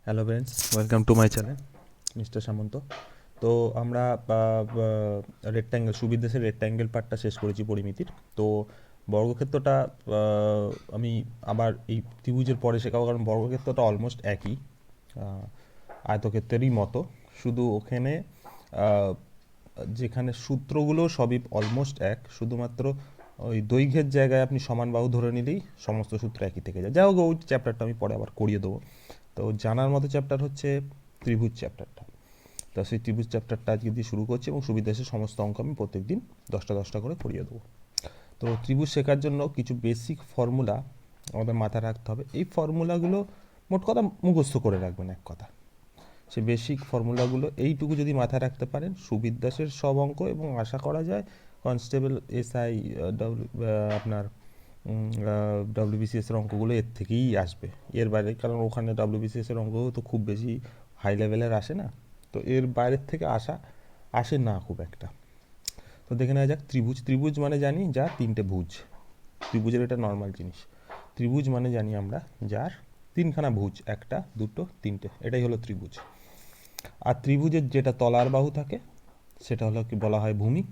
Hello friends, welcome to my channel mister Samanta. তো আমরা rectangle সুবিদ্যাসের rectangle পার্টটা শেষ করেছি পরিমিতির। তো বর্গক্ষেত্রটা আমি আবার এই ত্রিভুজের পরে শেখাবো, কারণ বর্গক্ষেত্রটা অলমোস্ট একই, আয়তক্ষেত্রেরই মতো। শুধু ওখানে আহ, যেখানে সূত্রগুলো সবই অলমোস্ট এক, শুধুমাত্র ওই দৈর্ঘ্যের জায়গায় আপনি সমান বাহু ধরে নিলেই সমস্ত সূত্র একই থেকে যায়। যাই হোক, ওই চ্যাপ্টারটা আমি পরে আবার করিয়ে দেবো। তো জানার মতো চ্যাপ্টার হচ্ছে ত্রিভুজ চ্যাপ্টারটা। তো সেই ত্রিভুজ চ্যাপ্টারটা আজকে দিয়ে শুরু করছি, এবং সুবিধাসের সমস্ত অঙ্ক আমি প্রত্যেক দিন 10টা করে করিয়ে দেবো। তো ত্রিভুজ শেখার জন্য কিছু বেসিক ফর্মুলা আমাদের মাথায় রাখতে হবে। এই ফর্মুলাগুলো মোট কথা মুখস্থ করে রাখবেন, এক কথা। সে বেসিক ফর্মুলাগুলো এইটুকু যদি মাথায় রাখতে পারেন, সুবিদ্যাসের সব অঙ্ক, এবং আশা করা যায় কনস্টেবল, এসআই, আপনার ডব্লিউবিসিএসের অঙ্কগুলো এর থেকেই আসবে। এর বাইরে, কারণ ওখানে ডব্লিউবিসিএসের অঙ্ক তো খুব বেশি হাই লেভেলের আসে না, তো এর বাইরের থেকে আসে না খুব একটা। তো দেখে নেওয়া যাক ত্রিভুজ। ত্রিভুজ মানে জানি যা তিনটে ভুজ। ত্রিভুজের এটা নর্মাল জিনিস। ত্রিভুজ মানে জানি আমরা যার তিনখানা ভুজ, একটা, দুটো, তিনটে, এটাই হলো ত্রিভুজ। আর ত্রিভুজের যেটা তলার বাহু থাকে সেটা হলো কি বলা হয় ভূমি।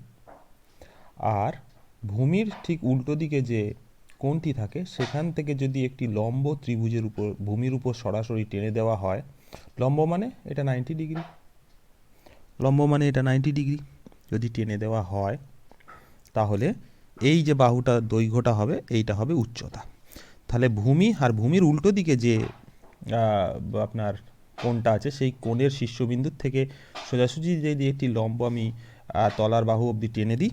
আর ভূমির ঠিক উল্টো দিকে যে কোণটি থাকে, সেখান থেকে যদি একটি লম্ব ত্রিভুজের উপর, ভূমির উপর সরাসরি টেনে দেওয়া হয়, লম্ব মানে এটা 90 ডিগ্রি, লম্ব মানে এটা 90 ডিগ্রি যদি টেনে দেওয়া হয়, তাহলে এই যে বাহুটা দৈর্ঘ্যটা হবে, এইটা হবে উচ্চতা। তাহলে ভূমি আর ভূমির উল্টো দিকে যে আপনার কোণটা আছে, সেই কোণের শীর্ষবিন্দুর থেকে সোজাসুজি যদি একটি লম্ব আমি তলার বাহু অবধি টেনে দিই,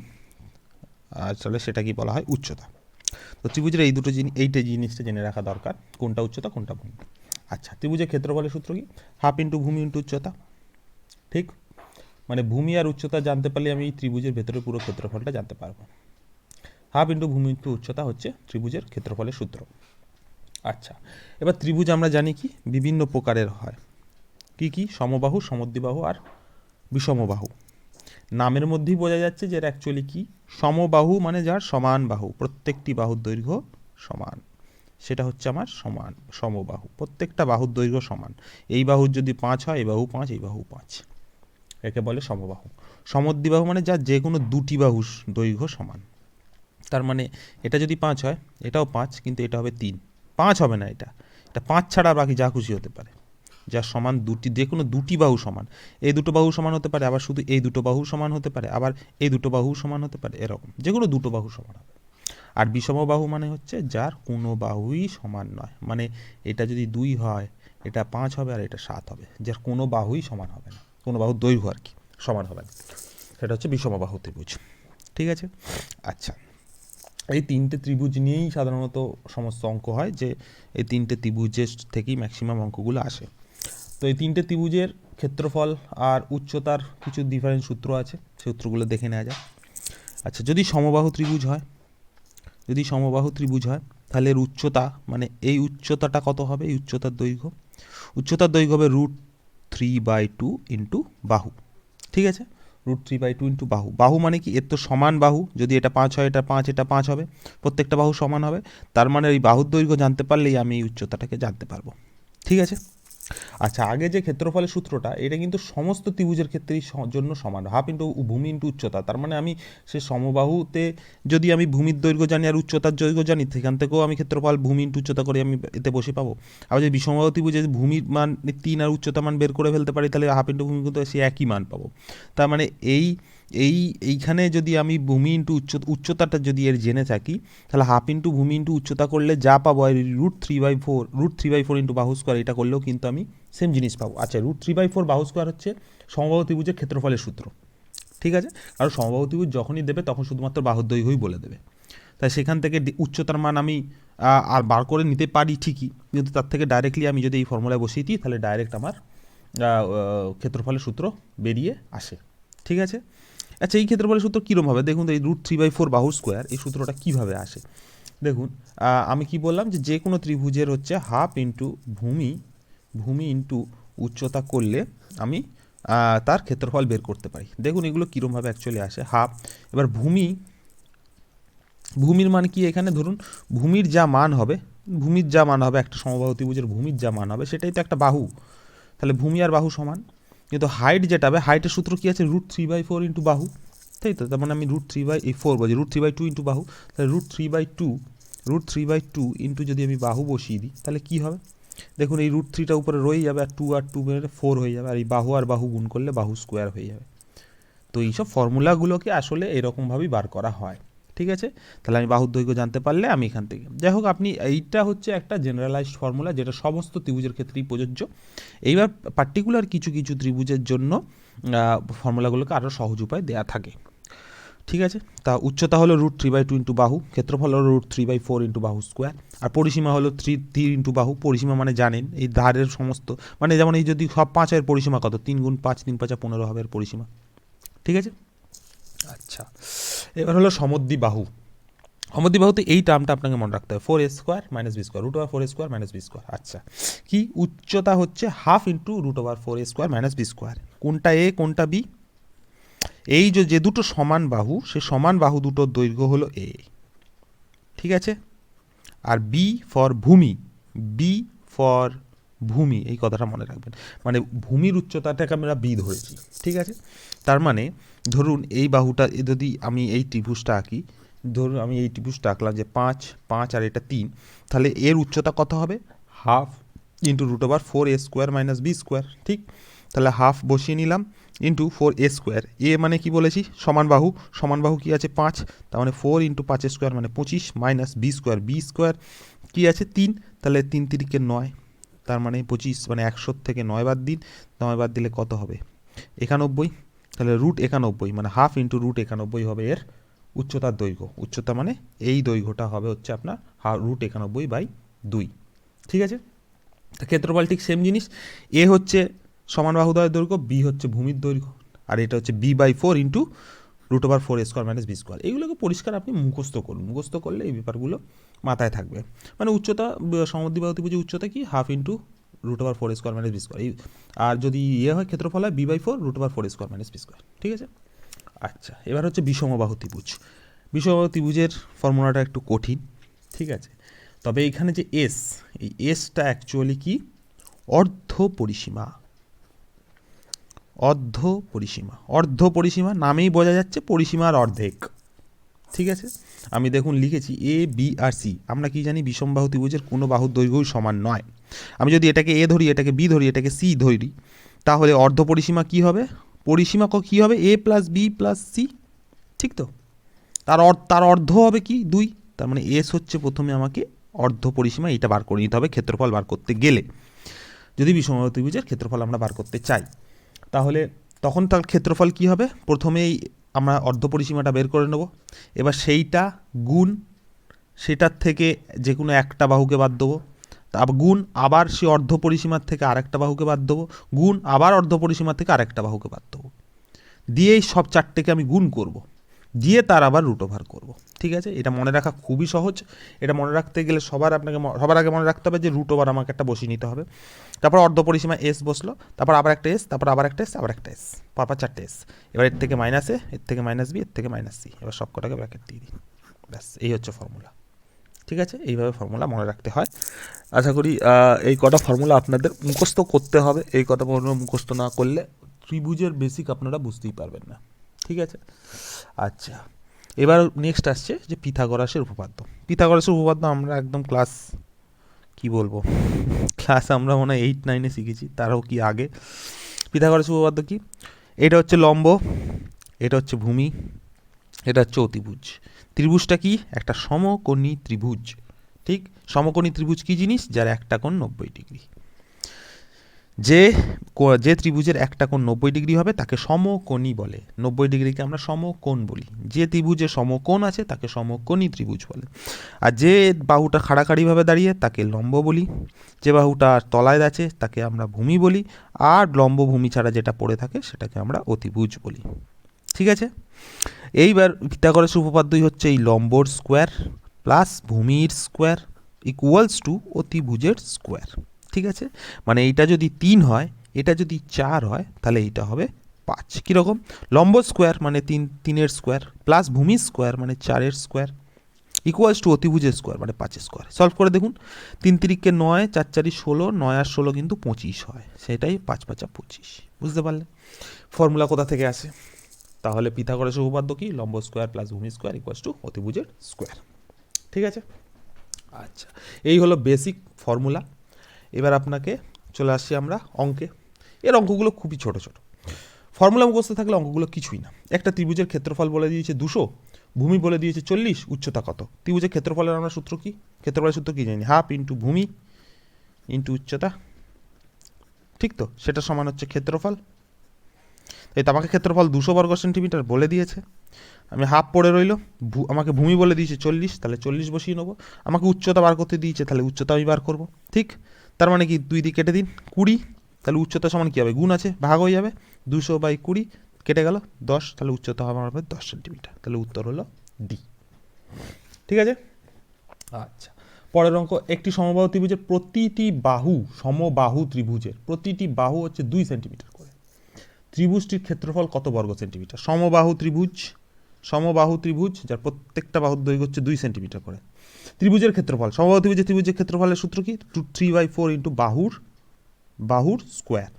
তাহলে সেটা কি বলা হয় উচ্চতা। তো ত্রিভুজের এই দুটো এইটা জিনিসটা জেনে রাখা দরকার, কোনটা উচ্চতা কোনটা ভূমি। আচ্ছা, ত্রিভুজের ক্ষেত্রফলের সূত্র কি? হাফ ইন্টু ভূমি ইন্টু উচ্চতা। ঠিক, মানে ভূমি আর উচ্চতা জানতে পারলে আমি ত্রিভুজের ভেতরে পুরো ক্ষেত্রফলটা জানতে পারবো। হাফ ইন্টু ভূমি ইন্টু উচ্চতা হচ্ছে ত্রিভুজের ক্ষেত্রফলের সূত্র। আচ্ছা, এবার ত্রিভুজ আমরা জানি কি বিভিন্ন প্রকারের হয়। কি কি? সমবাহু, সমদ্বিবাহু আর বিষমবাহু। নামের মধ্যেই বোঝা যাচ্ছে যে এর অ্যাকচুয়ালি কি। সমবাহু মানে যার সমান বাহু, প্রত্যেকটি বাহুর দৈর্ঘ্য সমান, সেটা হচ্ছে আমার সমান সমবাহু। প্রত্যেকটা বাহুর দৈর্ঘ্য সমান। এই বাহুর যদি 5 হয়, এই বাহু 5, এই বাহু 5, একে বলে সমবাহু। সমদ্বিবাহু মানে যার যে কোনো দুটি বাহুর দৈর্ঘ্য সমান। তার মানে এটা যদি 5 হয়, এটাও 5, কিন্তু এটা হবে 3। 5 হবে না, এটা 5 ছাড়া বাকি যা খুশি হতে পারে, যার সমান দুটি, যে কোনো দুটি বাহু সমান। এই দুটো বাহু সমান হতে পারে, আবার শুধু এই দুটো বাহু সমান হতে পারে, আবার এই দুটো বাহু সমান হতে পারে, এরকম যে কোনো দুটো বাহু সমান হবে। আর বিষমবাহু মানে হচ্ছে যার কোনো বাহুই সমান নয়, মানে এটা যদি 2 হয়, এটা 5 হবে, আর এটা 7 হবে, যার কোনো বাহুই সমান হবে না, কোনো বাহুর দৈর্ঘ্য আর কি সমান হবে না, সেটা হচ্ছে বিষমবাহু ত্রিভুজ। ঠিক আছে। আচ্ছা, এই তিনটে ত্রিভুজ নিয়েই সাধারণত সমস্ত অঙ্ক হয়, যে এই তিনটে ত্রিভুজের থেকেই ম্যাক্সিমাম অঙ্কগুলো আসে। তো এই তিনটে ত্রিভুজের ক্ষেত্রফল আর উচ্চতার কিছু ডিফারেন্ট সূত্র আছে, সূত্রগুলো দেখে নেওয়া যায়। আচ্ছা, যদি সমবাহু ত্রিভুজ হয়, যদি সমবাহু ত্রিভুজ হয়, তাহলে এর উচ্চতা, মানে এই উচ্চতাটা কত হবে? এই উচ্চতার দৈর্ঘ্য, উচ্চতার দৈর্ঘ্য হবে √3/2 ইন্টু বাহু। ঠিক আছে, √3/2 ইন্টু বাহু। বাহু মানে কি? এর তো সমান বাহু, যদি এটা 5 হয়, এটা 5, এটা 5 হবে, প্রত্যেকটা বাহু সমান হবে। তার মানে এই বাহুর দৈর্ঘ্য জানতে পারলেই আমি এই উচ্চতাটাকে জানতে পারবো। ঠিক আছে। আচ্ছা, আগে যে ক্ষেত্রফলের সূত্রটা, এটা কিন্তু সমস্ত ত্রিভুজের ক্ষেত্রেই জন্য সমান, হাফ ইন্টু ভূমি ইন্টু উচ্চতা। তার মানে আমি সে সমবাহুতে যদি আমি ভূমির দৈর্ঘ্য জানি আর উচ্চতার দৈর্ঘ্য জানি, সেখান থেকেও আমি ক্ষেত্রফল ভূমি ইন্টু উচ্চতা করে আমি এতে বসে পাবো। আবার যদি বিষমবাহু ত্রিভুজে ভূমির মান 3 আর উচ্চতা মান বের করে ফেলতে পারি, তাহলে হাফ ইন্টু ভূমি কিন্তু সে একই মান পাবো। তার মানে এইখানে যদি আমি ভূমি ইন্টু উচ্চতাটা যদি এর জেনে থাকি, তাহলে হাফ ইন্টু ভূমি ইন্টু উচ্চতা করলে যা পাবো, √3/4 ইন্টু বাহু স্কোয়ার, এটা করলেও কিন্তু আমি সেম জিনিস পাবো। আচ্ছা, √3/4 বাহু স্কোয়ার হচ্ছে সমবাহু ত্রিভুজের ক্ষেত্রফলের সূত্র। ঠিক আছে, কারণ সমবাহু ত্রিভুজ যখনই দেবে তখন শুধুমাত্র বাহুর দৈর্ঘ্যই বলে দেবে। তাই সেখান থেকে উচ্চতার মান আমি আর বার করে নিতে পারি ঠিকই, কিন্তু তার থেকে ডাইরেক্টলি আমি যদি এই ফর্মুলায় বসিয়ে দিই, তাহলে ডাইরেক্ট আমার ক্ষেত্রফলের সূত্র বেরিয়ে আসে। ঠিক আছে। আচ্ছা, এই ক্ষেত্রফলের সূত্র কীরকম হবে? দেখুন, এই √3/4 বাহু স্কোয়ার, এই সূত্রটা কীভাবে আসে দেখুন। আমি কি বললাম, যে কোনো ত্রিভুজের হচ্ছে হাফ ইন্টু ভূমি ইন্টু উচ্চতা করলে আমি তার ক্ষেত্রফল বের করতে পারি। দেখুন এগুলো কীরকমভাবে অ্যাকচুয়ালি আসে। হাফ, এবার ভূমির মান কি? এখানে ধরুন ভূমির যা মান হবে, একটা সমবাহু ত্রিভুজের ভূমির যা মান হবে, সেটাই তো একটা বাহু। তাহলে ভূমি আর বাহু সমান, কিন্তু হাইট যেটা হবে, হাইটের সূত্র কী আছে, √3/4 ইন্টু বাহু, তাই তো? তার মানে আমি √3/4 বলছি, √3/2 ইন্টু বাহু, তাহলে √3/2 ইন্টু যদি আমি বাহু বসিয়ে দিই তাহলে কী হবে, দেখুন এই √3টা উপরে রয়ে যাবে, আর 2 বেড়ে 4 হয়ে যাবে, আর এই বাহু আর বাহু গুণ করলে বাহু স্কোয়ার হয়ে যাবে। তো এইসব ফর্মুলাগুলোকে আসলে এরকমভাবেই বার করা হয়, ঠিক আছে? তাহলে আমি বাহুর দৈর্ঘ্য জানতে পারলে আমি এখান থেকে, যাই হোক, আপনি এইটা হচ্ছে একটা জেনারেলাইজড ফর্মুলা যেটা সমস্ত ত্রিভুজের ক্ষেত্রেই প্রযোজ্য। এইবার পার্টিকুলার কিছু কিছু ত্রিভুজের জন্য ফর্মুলাগুলোকে আরও সহজ উপায় দেওয়া থাকে, ঠিক আছে? তা উচ্চতা হলো √3/2 ইন্টু বাহু, ক্ষেত্রফল হলো √3/4 ইন্টু বাহু স্কোয়ার, আর পরিসীমা হলো 3 ইন্টু বাহু। পরিসীমা মানে জানেন এই ধারের সমস্ত, মানে যেমন এই যদি সব 5 এর পরিসীমা কত, 3 × 5 3 × 5 15 হবে এর পরিসীমা, ঠিক আছে? আচ্ছা, এবার হলো সমদ্বিবাহু। সমদ্বিবাহুতে এই টার্মটা আপনাকে মনে রাখতে হবে, 4a² - b², √4a² - b²। আচ্ছা, কি উচ্চতা হচ্ছে হাফ ইন্টু √4a² - b², কোনটা এ কোনটা বি? এই যে দুটো সমান বাহু, সে সমান বাহু দুটোর দৈর্ঘ্য হলো এ, ঠিক আছে? আর বি ফর ভূমি, বি ফর ভূমি, এই কথাটা মনে রাখবেন, মানে ভূমির উচ্চতাটাকে আমরা বি ধরেছি, ঠিক আছে? তার মানে ধরুন এই বাহুটা যদি আমি এই ত্রিভুজটা আঁকি, ধরুন আমি এই ত্রিভুজটা আঁকলাম যে 5 5 আর এটা 3, তাহলে এর উচ্চতা কত হবে, হাফ ইন্টু √4a² - b², ঠিক? তাহলে হাফ বসিয়ে নিলাম ইন্টু 4a², এ মানে কি বলেছি, সমান বাহু, সমান বাহু কি আছে 5, তার মানে 4 × 5² মানে 25 মাইনাস b², b² কি আছে 3, তাহলে 3 × 3 = 9, তার মানে 25, মানে 100 থেকে 9 বাদ দিন, 9 বাদ দিলে কত হবে 91, তাহলে √91 মানে হাফ ইন্টু √91 হবে এর উচ্চতার দৈর্ঘ্য। উচ্চতা মানে এই দৈর্ঘ্যটা হবে হচ্ছে আপনার √91/2, ঠিক আছে? তা ক্ষেত্রফল ঠিক সেম জিনিস, এ হচ্ছে সমান বাহুদ্বয়ের দৈর্ঘ্য, বি হচ্ছে ভূমির দৈর্ঘ্য, আর এটা হচ্ছে b/4 ইন্টু √4a² - b²। এইগুলোকে পরিষ্কার আপনি মুখস্থ করুন, মুখস্থ করলে এই ব্যাপারগুলো মাথায় থাকবে। মানে উচ্চতা, সমদ্বিবাহু ত্রিভুজের উচ্চতা কি, হাফ ইন্টু √4a² - b², এই, আর যদি ইয়ে হয় ক্ষেত্রফল হয় b/4 √4a² - b², ঠিক আছে? আচ্ছা, এবার হচ্ছে বিষমবাহু ত্রিভুজ। বিষমবাহু ত্রিভুজের ফর্মুলাটা একটু কঠিন, ঠিক আছে? তবে এখানে যে এস, এই এসটা অ্যাকচুয়ালি কি, অর্ধ পরিসীমা। অর্ধ পরিসীমা, অর্ধ পরিসীমা নামেই বোঝা যাচ্ছে পরিসীমার অর্ধেক, ঠিক আছে? আমি দেখুন লিখেছি এ বি আর সি, আমরা কি জানি বিষমবাহু ত্রিভুজের কোনো বাহুর দৈর্ঘ্যই সমান নয়। আমি যদি এটাকে এ ধরি, এটাকে বি ধরি, এটাকে সি ধরি, তাহলে অর্ধ পরিসীমা কি হবে, পরিসীমা কি হবে a + b + c, ঠিক তো? তার অর্ধ হবে কি 2, তার মানে এস হচ্ছে প্রথমে আমাকে অর্ধ পরিসীমা, এইটা বার করে নিতে হবে ক্ষেত্রফল বার করতে গেলে, যদি বিষমবাহু ত্রিভুজের ক্ষেত্রফল আমরা বার করতে চাই। তাহলে তখন তার ক্ষেত্রফল কি হবে, প্রথমেই আমরা অর্ধ পরিসীমাটা বের করে নেব, এবার সেইটা গুণ, সেটার থেকে যে কোনো একটা বাহুকে বাদ দেবো, তারপর গুণ আবার সে অর্ধ পরিসীমার থেকে আরেকটা বাহুকে বাদ দেবো, গুণ আবার অর্ধ পরিসীমার থেকে আরেকটা বাহুকে বাদ দেবো, দিয়েই সব চারটেকে আমি গুণ করব, দিয়ে তার আবার √ওভার করব, ঠিক আছে? এটা মনে রাখা খুবই সহজ। এটা মনে রাখতে গেলে সবার আগে মনে রাখতে হবে যে √ওভার আমাকে একটা বসিয়ে নিতে হবে, তারপর অর্ধ পরিসীমা এস বসলো, তারপর আবার একটা এস, তারপর আবার একটা এস, আবার একটা এস, পরপর 4টে এস, এবার এর থেকে মাইনাস এ, এর থেকে মাইনাস বি, এর থেকে মাইনাস সি, এবার সব কটাকে ব্র্যাকেট দিয়ে দিই, ব্যাস এই হচ্ছে ফর্মুলা, ঠিক আছে? এইভাবে ফর্মুলা মনে রাখতে হয়। আশা করি এই কটা ফর্মুলা আপনাদের মুখস্থ করতে হবে, এই কটা ফর্মুলা মুখস্থ না করলে ত্রিভুজের বেসিক আপনারা বুঝতেই পারবেন না, ঠিক আছে? আচ্ছা, এবার নেক্সট আসছে যে পিথাগোরাসের উপপাদ্য। পিথাগোরাসের উপপাদ্য আমরা একদম ক্লাস, কি বলবো, ক্লাস আমরা মনে হয় 8 9-এ শিখেছি, তারও কি আগে। পিথাগোরাসের উপপাদ্য কি, এটা হচ্ছে লম্ব, এটা হচ্ছে ভূমি, এটা হচ্ছে অতিভুজ। ত্রিভুজটা কি, একটা সমকোণী ত্রিভুজ, ঠিক? সমকোণী ত্রিভুজ কি জিনিস, যার একটা কোণ 90 ডিগ্রি। যে ত্রিভুজের একটা কোণ 90 ডিগ্রি হবে তাকে সমকোণী বলে, 90 ডিগ্রিকে আমরা সমকোণ বলি। যে ত্রিভুজে সমকোণ আছে তাকে সমকোণী ত্রিভুজ বলে। আর যে বাহুটা খাড়াখাড়িভাবে দাঁড়িয়ে তাকে লম্ব বলি, যে বাহুটা তলায় আছে তাকে আমরা ভূমি বলি, আর লম্ব ভূমি ছাড়া যেটা পড়ে থাকে সেটাকে আমরা অতিভুজ বলি, ঠিক আছে? এইবার পিথাগোরাসের উপপাদ্যই হচ্ছে এই লম্বর স্কোয়ার প্লাস ভূমির স্কোয়ার ইকুয়ালস টু অতিভুজের স্কোয়ার, ঠিক আছে? মানে এইটা যদি 3 হয়, এটা যদি 4 হয়, তাহলে এইটা হবে 5। কীরকম, লম্ব স্কোয়ার মানে 3 3-এর স্কোয়ার প্লাস ভূমি স্কোয়ার মানে 4-এর স্কোয়ার ইকুয়ালস টু অতিভুজের স্কোয়ার মানে 5 স্কোয়ার। সলভ করে দেখুন, 3 তিরিকে 9, 4 চারি 16, 9 আর 16 কিন্তু 25 হয়, সেটাই 5 5 25। বুঝতে পারলে ফর্মুলা কোথা থেকে আসে? তাহলে পিথাগোরাসের উপপাদ্য কি? লম্ব স্কোয়ার প্লাস ভূমি স্কোয়ার ইকুয়ালস টু অতিভুজের স্কোয়ার। ঠিক আছে, আচ্ছা এই হলো বেসিক ফর্মুলা। এবার আপনাকে চলে আসছি আমরা অঙ্কে। এর অঙ্কগুলো খুবই ছোট ছোট, ফর্মুলা মুখস্থ থাকলে অঙ্কগুলো কিছুই না। একটা ত্রিভুজের ক্ষেত্রফল বলে দিয়েছে 200, ভূমি বলে দিয়েছে 40, উচ্চতা কত। ত্রিভুজের ক্ষেত্রফলের আমরা সূত্র কি? ক্ষেত্রফলের সূত্র কি জানি? হাফ ইন্টু ভূমি ইন্টু উচ্চতা, ঠিক তো? সেটা সমান হচ্ছে ক্ষেত্রফল। এই তো আমাকে ক্ষেত্রফল 200 বর্গ সেন্টিমিটার বলে দিয়েছে, আমি হাফ পড়ে রইল। আমাকে ভূমি বলে দিয়েছে 40, তাহলে 40 বসিয়ে নেবো। আমাকে উচ্চতা বার করতে দিয়েছে, তাহলে উচ্চতা আমি বার করবো। ঠিক, তার মানে কি 2 দিয়ে কেটে দিন 20, তাহলে উচ্চতা সমান কী হবে? গুণ আছে, ভাগ হয়ে যাবে, 200/20 কেটে গেল 10, তাহলে উচ্চতা হবে আমার 10 সেন্টিমিটার। তাহলে উত্তর হলো ডি। ঠিক আছে, আচ্ছা পরের অঙ্ক। একটি সমবাহু ত্রিভুজের প্রতিটি বাহু, সমবাহু ত্রিভুজের প্রতিটি বাহু হচ্ছে 2 সেন্টিমিটার করে। ত্রিভুজটির ক্ষেত্রফল কত বর্গ সেন্টিমিটার? সমবাহু ত্রিভুজ যার প্রত্যেকটা বাহুর দৈর্ঘ্য হচ্ছে 2 সেন্টিমিটার করে। ত্রিভুজের ক্ষেত্রফল, সমবাহু ত্রিভুজের ক্ষেত্রফলের সূত্র কি? √3/4 ইন্টু বাহুর স্কোয়ার।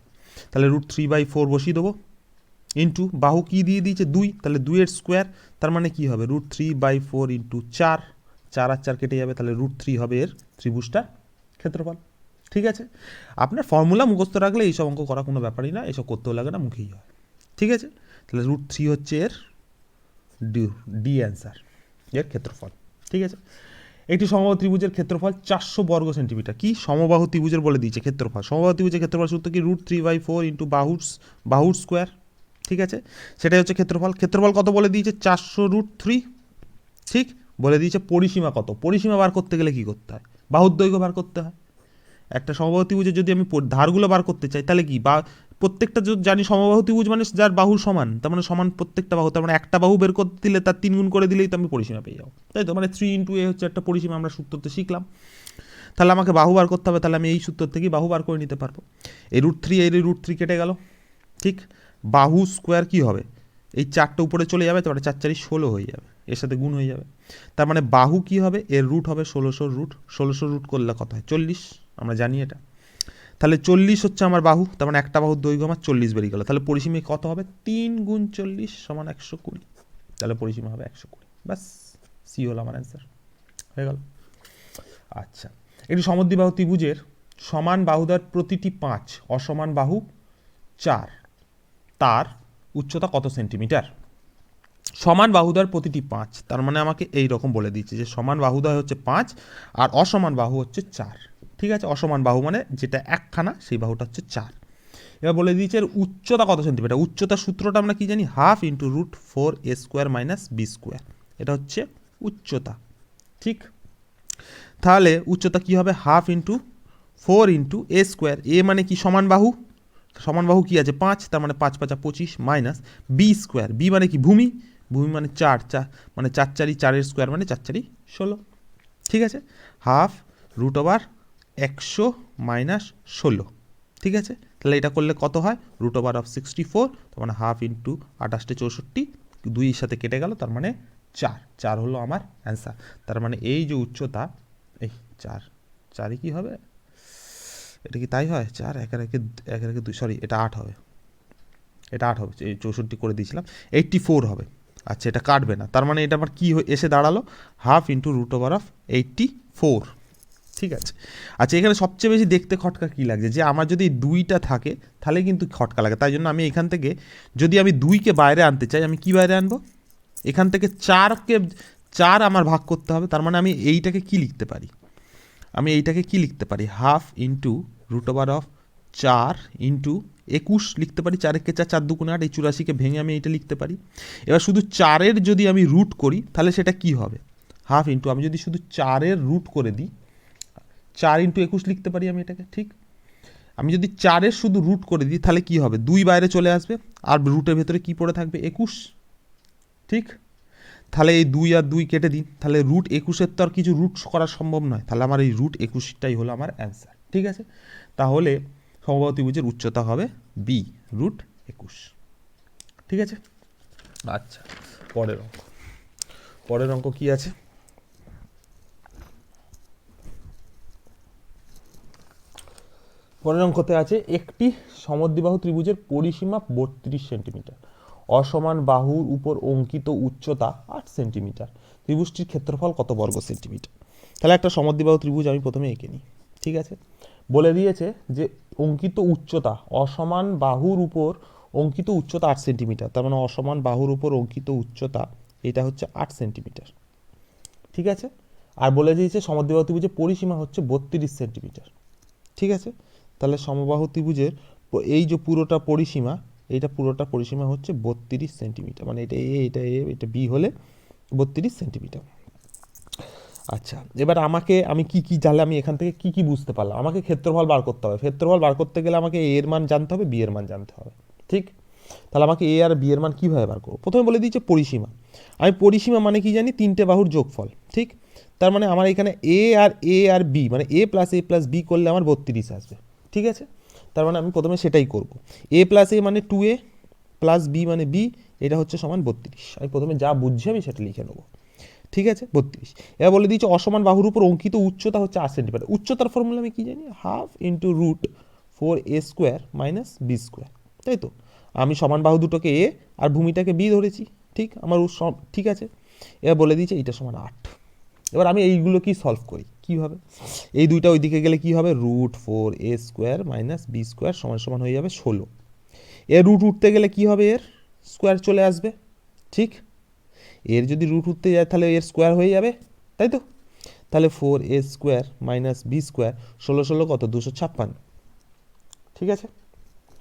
তাহলে √3/4 বসিয়ে দেবো, ইন্টু বাহু কি দিয়ে দিয়েছে? 2, তাহলে 2 এর স্কোয়ার, তার মানে কি হবে? √3/4 ইন্টু 4, 4 আর 4 কেটে যাবে, তাহলে √3 হবে এর ত্রিভুজটার ক্ষেত্রফল। ঠিক আছে, আপনার ফর্মুলা মুখস্থ রাখলে এইসব অঙ্ক করা কোনো ব্যাপারই না, এইসব করতেও লাগে না, মুখেই হয়। ঠিক আছে, তাহলে √3 হচ্ছে এর ডি অ্যান্সার, এর ক্ষেত্রফল। ঠিক আছে, একটি সমবাহু ত্রিভুজের ক্ষেত্রফল 400 বর্গ সেন্টিমিটার। কি? সমবাহু ত্রিভুজের বলে দিয়েছে ক্ষেত্রফল। সমবাহু ত্রিভুজের ক্ষেত্রফল সূত্র কি? √3/4 ইন্টু বাহুর স্কোয়ার। ঠিক আছে, সেটাই হচ্ছে ক্ষেত্রফল। ক্ষেত্রফল কত বলে দিয়েছে? 400√3। ঠিক, বলে দিয়েছে পরিসীমা কত? পরিসীমা বার করতে গেলে কি করতে হয়? বাহুর দৈর্ঘ্য বার করতে হয়। একটা সমবাহু ত্রিভুজের যদি আমি ধারগুলো বার করতে চাই, তাহলে কি? বা প্রত্যেকটা যদি জানি সমবাহু ত্রিভুজ মানে যার বাহু সমান, তার মানে সমান প্রত্যেকটা বাহু, তার মানে একটা বাহু বের করতে দিলে তার 3 গুণ করে দিলেই তো আমি পরিসীমা পেয়ে যাবো, তাই তো? মানে 3 × a হচ্ছে একটা পরিসীমা, আমরা সূত্রতে শিখলাম। তাহলে আমাকে বাহু বার করতে হবে, তাহলে আমি এই সূত্র থেকেই বাহু বার করে নিতে পারবো। এই √3 কেটে গেল। ঠিক, বাহু স্কোয়ার কি হবে? এই 4টা উপরে চলে যাবে, তারপরে 4 4 16 হয়ে যাবে, এর সাথে গুণ হয়ে যাবে। তার মানে বাহু কি হবে? এর রুট হবে 1600 রুট করলে কত হয়? 40, আমরা জানি এটা। তাহলে 40 হচ্ছে আমার বাহু, তার মানে একটা বাহুর দৈর্ঘ্য আমার 40 বেরিয়ে গেল। তাহলে পরিসীমা কত হবে? 3 × 40 = 120, তাহলে পরিসীমা হবে 120। ব্যাস, সি হলো আমার অ্যান্সার, হয়ে গেল। আচ্ছা, একটি সমদ্বিবাহু ত্রিভুজের সমান বাহুদ্বয়ের প্রতিটি 5 অসমান বাহু 4, তার উচ্চতা কত সেন্টিমিটার? সমান বাহুদ্বয়ের প্রতিটি 5, তার মানে আমাকে এই রকম বলে দিচ্ছে যে সমান বাহুদ্বয় হচ্ছে 5 আর অসমান বাহু হচ্ছে 4। ঠিক আছে, অসমান বাহু মানে যেটা একখানা, সেই বাহুটা হচ্ছে 4। এবার বলে দিয়েছে এর উচ্চতা কত সেন্টিমিটার। উচ্চতার সূত্রটা আমরা কি জানি? হাফ ইন্টু √4a² - b², এটা হচ্ছে উচ্চতা। ঠিক, তাহলে উচ্চতা কি হবে? হাফ ইন্টু 4 ইন্টু a², এ মানে কি? সমান বাহু, সমান বাহু কি আছে? 5, তার মানে 5 5 25 মাইনাস b², বি মানে কি? ভূমি, ভূমি মানে 4 মানে 4 4 4 স্কোয়ার মানে 4 4 16। ঠিক আছে, হাফ √100 - 16। ঠিক আছে, তাহলে এটা করলে কত হয়? √64, তার মানে হাফ ইন্টু 28 64, 2 সাথে কেটে গেল, তার মানে 4 হলো আমার অ্যান্সার। তার মানে এই যে উচ্চতা, এই 4 কি হবে? এটা কি তাই হয়? 4 1 2, সরি এটা 8 হবে, এটা 8 হবে, এই 64 করে দিয়েছিলাম, 84 হবে। আচ্ছা, এটা কাটবে না, তার মানে এটা আমার কি এসে দাঁড়ালো? Half into √84। ঠিক আছে, আচ্ছা এখানে সবচেয়ে বেশি দেখতে খটকা কী লাগছে, যে আমার যদি 2টা থাকে তাহলে কিন্তু খটকা লাগে। তাই জন্য আমি এখান থেকে যদি আমি 2কে বাইরে আনতে চাই, আমি কি বাইরে আনবো? এখান থেকে 4 আমার ভাগ করতে হবে, তার মানে আমি এইটাকে কি লিখতে পারি? আমি এইটাকে কি লিখতে পারি? হাফ ইন্টু √4 ইন্টু 21 লিখতে পারি। 4 একে 4, 4 2 8, এই 84কে ভেঙে আমি এইটা লিখতে পারি। এবার শুধু 4-এর যদি আমি রুট করি, তাহলে সেটা কি হবে? হাফ ইন্টু, আমি যদি শুধু 4-এর রুট করে দিই, 4 × 21 লিখতে পারি আমি এটাকে। ঠিক, আমি যদি 4-এর শুধু রুট করে দিই, তাহলে কি হবে? 2 বাইরে চলে আসবে, আর রুটের ভেতরে কি পড়ে থাকবে? 21। ঠিক, তাহলে এই 2 আর 2 কেটে দিন, তাহলে √21 তো আর কিছু রুট করা সম্ভব নয়, তাহলে আমার এই √21টাই হলো আমার অ্যান্সার। ঠিক আছে, তাহলে সমবাহু ত্রিভুজের উচ্চতা হবে বি, √21। ঠিক আছে, আচ্ছা পরের অঙ্ক কি আছে? পরের অঙ্কতে আছে একটি সমদ্বিবাহু ত্রিভুজের পরিসীমা 32 সেন্টিমিটার, অসমান বাহুর উপর অঙ্কিত উচ্চতা 8 সেন্টিমিটার, ত্রিভুজটির ক্ষেত্রফল কত বর্গ সেন্টিমিটার। তাহলে একটা সমদ্বিবাহু ত্রিভুজ আমি প্রথমে এঁকে নিই। ঠিক আছে, বলে দিয়েছে যে অঙ্কিত উচ্চতা, অসমান বাহুর উপর অঙ্কিত উচ্চতা 8 সেন্টিমিটার, তার মানে অসমান বাহুর উপর অঙ্কিত উচ্চতা এটা হচ্ছে 8 সেন্টিমিটার। ঠিক আছে, আর বলে দিয়েছে সমদ্বিবাহু ত্রিভুজের পরিসীমা হচ্ছে 32 সেন্টিমিটার। ঠিক আছে, তাহলে সমবাহু ত্রিভুজের এই যে পুরোটা পরিসীমা, এইটা পুরোটা পরিসীমা হচ্ছে 32 সেন্টিমিটার, মানে এটা এ, এটা এ, এটা বি হলে 32 সেন্টিমিটার। আচ্ছা, এবার আমি কি কি জানলে, আমি এখান থেকে কি কি বুঝতে পারলাম। আমাকে ক্ষেত্রফল বার করতে হবে, ক্ষেত্রফল বার করতে গেলে আমাকে এ এর মান জানতে হবে, বি এর মান জানতে হবে। ঠিক, তাহলে আমাকে এ আর বি এর মান কীভাবে বার করবো। প্রথমে বলে দিয়েছে পরিসীমা। আমি পরিসীমা মানে কি জানি, তিনটে বাহুর যোগফল। ঠিক, তার মানে আমার এখানে এ আর বি মানে এ প্লাস বি করলে আমার 32 আসবে। ঠিক আছে, তার মানে আমি প্রথমে সেটাই করব। এ প্লাস এ মানে 2a প্লাস বি মানে বি, এটা হচ্ছে সমান 32। আমি প্রথমে যা বুঝছি আমি সেটা লিখে নেবো। ঠিক আছে, 32। এবার বলে দিয়েছে অসমান বাহুর উপর অঙ্কিত উচ্চতা হচ্ছে 8 সেন্টিমিটার। উচ্চতার ফর্মুলা আমি কি জানি, half into root 4a square minus B square. তাই তো, আমি সমান বাহু দুটোকে এ আর ভূমিটাকে বি ধরেছি। ঠিক, আমার ঠিক আছে। এবার বলে দিয়েছে এটা সমান 8। এবার আমি এইগুলো কি সলভ করি কীভাবে, এই দুইটা ওইদিকে গেলে কি হবে, root 4a square minus B square সমান সমান হয়ে যাবে 16। এর রুট উঠতে গেলে কি হবে, এর স্কোয়ার চলে আসবে। ঠিক, এর যদি রুট উঠতে যায় তাহলে এর স্কোয়ার হয়ে যাবে, তাই তো। তাহলে 4a square minus B square, 16 কত, 256। ঠিক আছে,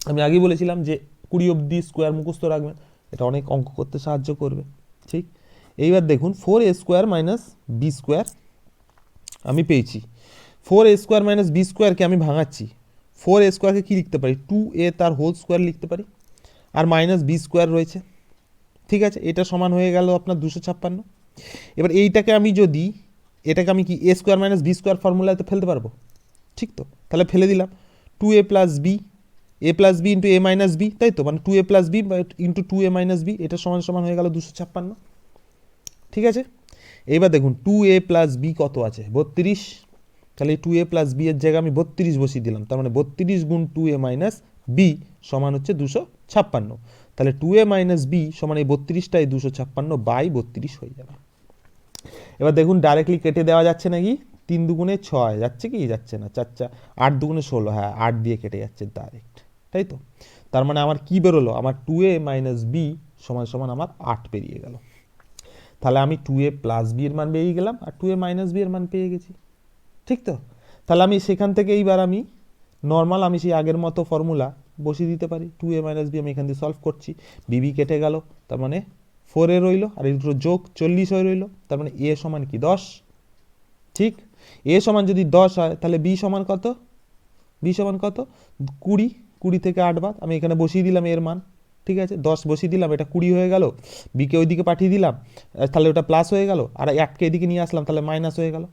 আমি আগেই বলেছিলাম যে 20 অবধি স্কোয়ার মুখস্থ রাখবেন, এটা অনেক অঙ্ক করতে সাহায্য করবে। ঠিক, এইবার দেখুন 4a square minus B square আমি পেয়েছি। 4a স্কোয়ার মাইনাস বি স্কোয়ারকে আমি ভাঙাচ্ছি, 4a স্কোয়ারকে কী লিখতে পারি, 2a তার হোল স্কোয়ার লিখতে পারি, আর মাইনাস বি স্কোয়ার রয়েছে। ঠিক আছে, এটা সমান হয়ে গেল আপনার 256। এবার এইটাকে আমি যদি, এটাকে আমি কি A square minus B square ফর্মুলাতে ফেলতে পারবো। ঠিক তো, তাহলে ফেলে দিলাম 2a plus B, A plus B into A minus B, তাই তো, মানে 2a plus B into 2a minus B, এটা সমান সমান হয়ে গেল 256। ঠিক আছে, এইবার দেখুন 2a প্লাস বি কত আছে, 32। তাহলে 2a প্লাস বি এর জায়গায় আমি 32 বসিয়ে দিলাম, তার মানে 32 গুণ 2a মাইনাস বি সমান হচ্ছে 256। তাহলে 2a মাইনাস বি সমান এই 32টাই 256 বাই 32 হয়ে যাবে। এবার দেখুন ডাইরেক্টলি কেটে দেওয়া যাচ্ছে নাকি, 3 দুগুণে 6 যাচ্ছে কি, যাচ্ছে না, 4 8 দুগুণে 16, হ্যাঁ 8 দিয়ে কেটে যাচ্ছে ডাইরেক্ট, তাই তো। তার মানে আমার কি বেরোলো, আমার 2a মাইনাস বি সমান সমান আমার 8 বেরিয়ে গেল। তাহলে আমি 2a প্লাস বি এর মান পেয়ে গেলাম আর 2a মাইনাস বি এর মান পেয়ে গেছি। ঠিক তো, তাহলে আমি সেখান থেকে এইবার আমি নর্মাল আমি সেই আগের মতো ফর্মুলা বসিয়ে দিতে পারি। 2a মাইনাস বি আমি এখান দিয়ে সলভ করছি, বিবি কেটে গেল, তার মানে 4a রইল, আর এই দুটো যোগ 40 হয়ে রইল, তার মানে এ সমান কি 10। ঠিক, এ সমান যদি 10 হয় তাহলে বি সমান কত, বি সমান কত, 20। 20 থেকে 8 বাদ, আমি এখানে বসিয়ে দিলাম এর মান। ঠিক আছে, 10 বসিয়ে দিলাম, এটা 20 হয়ে গেল, বিকে ওইদিকে পাঠিয়ে দিলাম, তাহলে ওটা প্লাস হয়ে গেল, আর 8কে এদিকে নিয়ে আসলাম, তাহলে মাইনাস হয়ে গেল।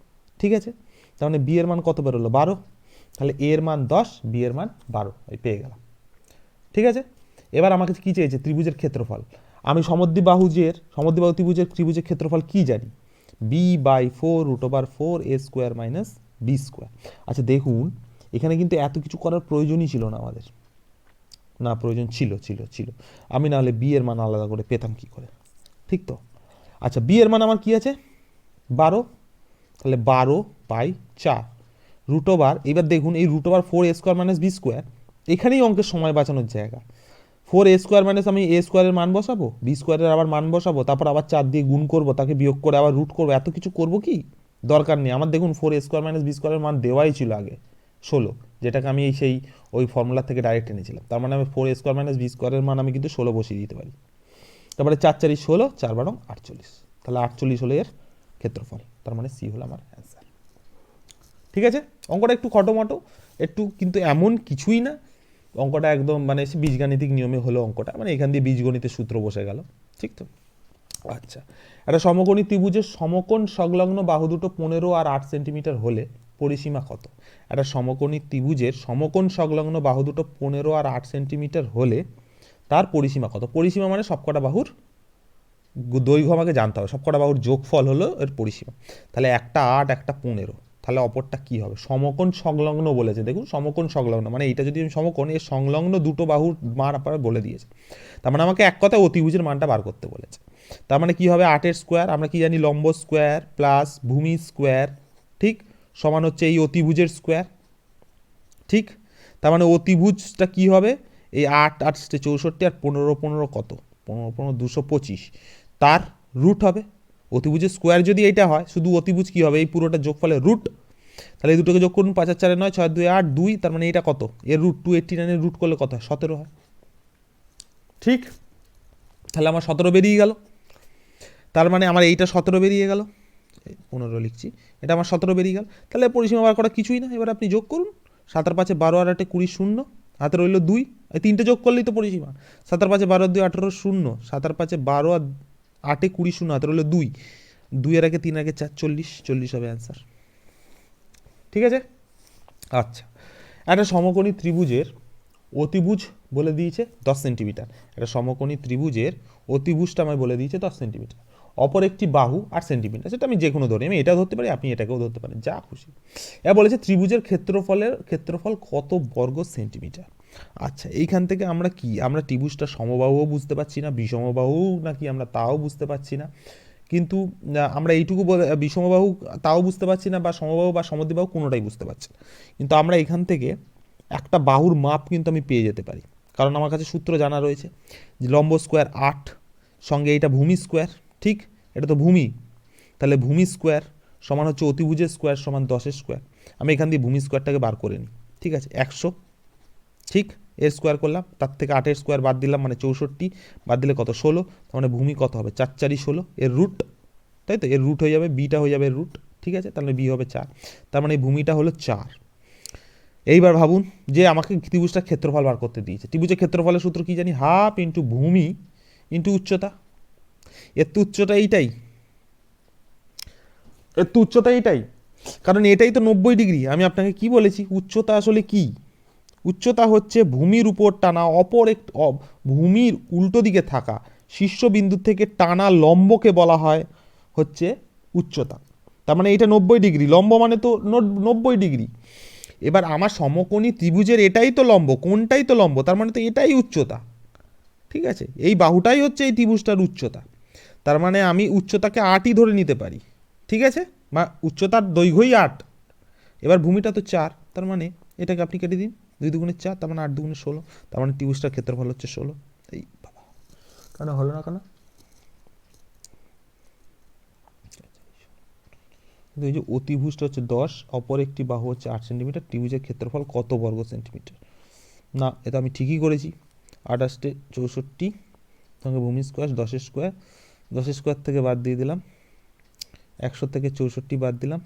ঠিক আছে, তার মানে বি এর মান কত বেরোলো, 12। তাহলে এ এর মান 10, বি এর মান 12, এই পেয়ে গেলাম। ঠিক আছে, এবার আমাকে কি চেয়েছে, ত্রিভুজের ক্ষেত্রফল। আমি সমদ্বিবাহু ত্রিভুজের ক্ষেত্রফল কি জানি, B by 4 root over 4a square minus B square. আচ্ছা দেখুন, এখানে কিন্তু এত কিছু করার প্রয়োজনই ছিল না আমাদের, না প্রয়োজন ছিল, আমি নাহলে বি এর মান আলাদা করে পেতাম কি করে। ঠিক তো, আচ্ছা বি এর মান আমার কি আছে, 12, তাহলে 12 বাই 4 রুট ওভার, এবার দেখুন এই root over 4a square minus B square, এখানেই অঙ্কের সময় বাঁচানোর জায়গা। 4a স্কোয়ার মাইনাস আমি এ স্কোয়ারের মান বসাবো, বি স্কোয়ারের আবার মান বসাবো, তারপর আবার 4 দিয়ে গুণ করবো, তাকে বিয়োগ করে আবার রুট করবো, এত কিছু করবো কি, দরকার নেই আমার। দেখুন 4a স্কোয়ার মাইনাস বি স্কোয়ারের মান দেওয়াই ছিল আগে 16, যেটাকে আমি সেই ওই ফর্মুলা থেকে ডাইরেক্ট এনেছিলাম। তার মানে আমি 4a স্কোয়ার মাইনাস বি স্কোয়ারের মান আমি কিন্তু 16 বসিয়ে দিতে পারি। তারপরে 4 4 16, 4 12 48, তাহলে 48 হলো এর ক্ষেত্রফল, তার মানে সি হলো আমার অ্যান্সার। ঠিক আছে, অঙ্কটা একটু খটোমটো একটু, কিন্তু এমন কিছুই না, অঙ্কটা একদম মানে বীজগাণিতিক নিয়মে হলো অঙ্কটা, মানে এখান দিয়ে বীজগণিতের সূত্র বসে গেল। ঠিক তো, আচ্ছা, একটা সমকোণী ত্রিভুজের সমকোণ সংলগ্ন বাহু দুটো 15 আর 8 সেন্টিমিটার হলে পরিসীমা কত। একটা সমকোণী ত্রিভুজের সমকোণ সংলগ্ন বাহু দুটো 15 আর 8 সেন্টিমিটার হলে তার পরিসীমা কত। পরিসীমা মানে সবকটা বাহুর দৈর্ঘ্য আমাকে জানতে হবে, সবকটা বাহুর যোগফল হলো এর পরিসীমা। তাহলে একটা 8 একটা 15, তাহলে অপরটা কি হবে? সমকোণ সংলগ্ন বলেছে, দেখুন সমকোণ সংলগ্ন মানে এইটা যদি আমি সমকোণ, এর সংলগ্ন দুটো বাহুর মান আপনারা বলে দিয়েছে। তার মানে আমাকে এক কথায় অতিভুজের মানটা বার করতে বলেছে। তার মানে কি হবে? 8 স্কোয়ার, আমরা কি জানি লম্ব স্কোয়ার প্লাস ভূমি স্কোয়ার, ঠিক, সমান হচ্ছে এই অতিভুজের স্কোয়ার, ঠিক। তার মানে অতিভুজটা কি হবে? এই 8 8 64 আর 15 15 কত? 15 15 225, তার রুট হবে। অতিভুজের স্কোয়ার যদি এইটা হয়, শুধু অতিভুজ কি হবে? এই পুরোটা যোগফলের রুট। তাহলে এই দুটোকে যোগ করুন, 5 আর 4 9, 6 2 8 2, তার মানে এটা কত? এর রুট 289 এর রুট করলে কত হয়? 17 হয়, ঠিক। তাহলে আমার 17 বেরিয়ে গেল। তার মানে আমার এইটা 17 বেরিয়ে গেল, 15 লিখছি, এটা আমার 17 বেরিয়ে গেল। তাহলে পরিসীমা বার করা কিছুই না। এবার আপনি যোগ করুন, 7 আর 5 12 আর 8 20 শূন্য, হাতে রইল 2, এই তিনটে যোগ করলেই তো পরিসীমা। 7 আর 5 12 আর 2 18 শূন্য, 7 আর 5 12 আর 8 20 শূন্য, হাতে রইল 2, 2 এর আগে 3 আগে 4 40, 40 হবে অ্যান্সার, ঠিক আছে। আচ্ছা, একটা সমকোণী ত্রিভুজের অতিভুজ বলে দিয়েছে 10 সেন্টিমিটার। একটা সমকোণী ত্রিভুজের অতিভুজটা আমায় বলে দিয়েছে 10 সেন্টিমিটার, অপর একটি বাহু 8 সেন্টিমিটার। সেটা আমি যে কোনো ধরি, আমি এটাও ধরতে পারি, আপনি এটাকেও ধরতে পারেন, যা খুশি। এবার বলেছে ত্রিভুজের ক্ষেত্রফল কত বর্গ সেন্টিমিটার। আচ্ছা, এইখান থেকে আমরা কি, আমরা ত্রিভুজটা সমবাহুও বুঝতে পারছি না, বিষমবাহু নাকি আমরা তাও বুঝতে পারছি না। কিন্তু আমরা এইটুকু বিষমবাহু তাও বুঝতে পারছি না, বা সমবাহু বা সমদ্বিবাহু কোনোটাই বুঝতে পারছি না। কিন্তু আমরা এখান থেকে একটা বাহুর মাপ কিন্তু আমি পেয়ে যেতে পারি, কারণ আমার কাছে সূত্র জানা রয়েছে যে লম্ব স্কোয়ার 8, সঙ্গে এটা ভূমি স্কোয়ার, ঠিক, এটা তো ভূমি, তাহলে ভূমি স্কোয়ার সমান হচ্ছে অতিভুজের স্কোয়ার সমান 10 স্কোয়ার। আমি এখান দিয়ে ভূমি স্কোয়ারটাকে বার করে নিই, ঠিক আছে, 100, ঠিক, এর স্কোয়ার করলাম, তার থেকে 8 স্কোয়ার বাদ দিলাম মানে 64, বাদ দিলে কত? 16, তার মানে ভূমি কত হবে? 4 4 16, এর রুট, তাই তো, এর রুট হয়ে যাবে, বিটা হয়ে যাবে রুট, ঠিক আছে, তাহলে বি হবে 4, তার মানে ভূমিটা হলো 4। এইবার ভাবুন যে আমাকে ত্রিভুজটার ক্ষেত্রফল বার করতে দিয়েছে। ত্রিভুজের ক্ষেত্রফলের সূত্র কি জানি? হাফ ইন্টু ভূমি ইন্টু উচ্চতা। এর তো উচ্চতা এইটাই, এর তো উচ্চতা এইটাই, কারণ এটাই তো 90 ডিগ্রি। আমি আপনাকে কি বলেছি? উচ্চতা আসলে কি? উচ্চতা হচ্ছে ভূমির উপর টানা অপর এক ভূমির উল্টো দিকে থাকা শীর্ষবিন্দু থেকে টানা লম্বকে বলা হয় হচ্ছে উচ্চতা। তার মানে এটা 90 ডিগ্রি, লম্ব মানে তো 90 ডিগ্রি। এবার আমার সমকোণী ত্রিভুজের এটাই তো লম্ব, কোনটাই তো লম্ব, তার মানে তো এটাই উচ্চতা, ঠিক আছে। এই বাহুটাই হচ্ছে এই ত্রিভুজটার উচ্চতা। তার মানে আমি উচ্চতাকে 8ই ধরে নিতে পারি, ঠিক আছে, বা উচ্চতার দৈর্ঘ্যই 8। এবার ভূমিটা তো 4, তার মানে এটাকে আপনি কেটে দিন, 2 দুগুণে 4, তার মানে 8 দুগুণে 16, তার মানে ত্রিভুজটার ক্ষেত্রফল হচ্ছে 16। এই বাবা, কেন হলো না কেন? কিন্তু এই যে অতিভুজটা হচ্ছে 10, অপর একটি বাহু হচ্ছে 8 সেন্টিমিটার, ত্রিভুজের ক্ষেত্রফল কত বর্গ সেন্টিমিটার? না, এটা আমি ঠিকই করেছি। 28 64, সঙ্গে ভূমি স্কোয়ার 10 স্কোয়ার, 10 স্কোয়ার থেকে বাদ দিয়ে দিলাম, 100 থেকে 64 বাদ দিলাম,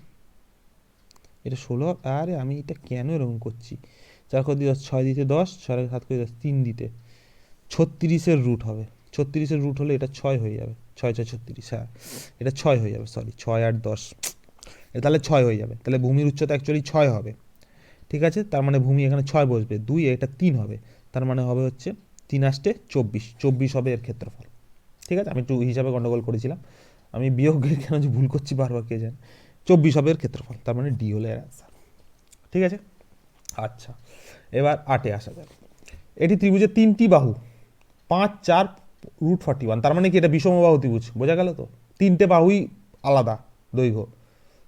এটা 16। আরে আমি এটা কেন এরকম করছি? 4 করে 10, 6 দিতে 10, 6 7 করে 10, 3 দিতে 36-এর রুট হবে। 36-এর রুট হলে এটা 6 হয়ে যাবে, 6 6 36, হ্যাঁ এটা 6 হয়ে যাবে, সরি 6 আর 10, এটা তাহলে 6 হয়ে যাবে। তাহলে ভূমির উচ্চতা অ্যাকচুয়ালি 6 হবে, ঠিক আছে। তার মানে ভূমি এখানে 6 বসবে, 2 এটা 3 হবে, তার মানে হবে হচ্ছে 3 আসতে 24, 24 হবে এর ক্ষেত্রফল, ঠিক আছে। আমি একটু হিসাবে গন্ডগোল করেছিলাম, আমি বিয়োগের কেন যে ভুল করছি বারবার কে জানে। 24 হবে এর ক্ষেত্রফল, তার মানে ডি হলো এর অ্যান্সার, ঠিক আছে। আচ্ছা, এবার 8-এ আসা যাক। এটি ত্রিভুজের 3টি বাহু, 5 4 রুট 41, তার মানে কি এটা বিষমবাহু ত্রিভুজ, বোঝা গেল তো। 3টে বাহুই আলাদা দৈর্ঘ্য,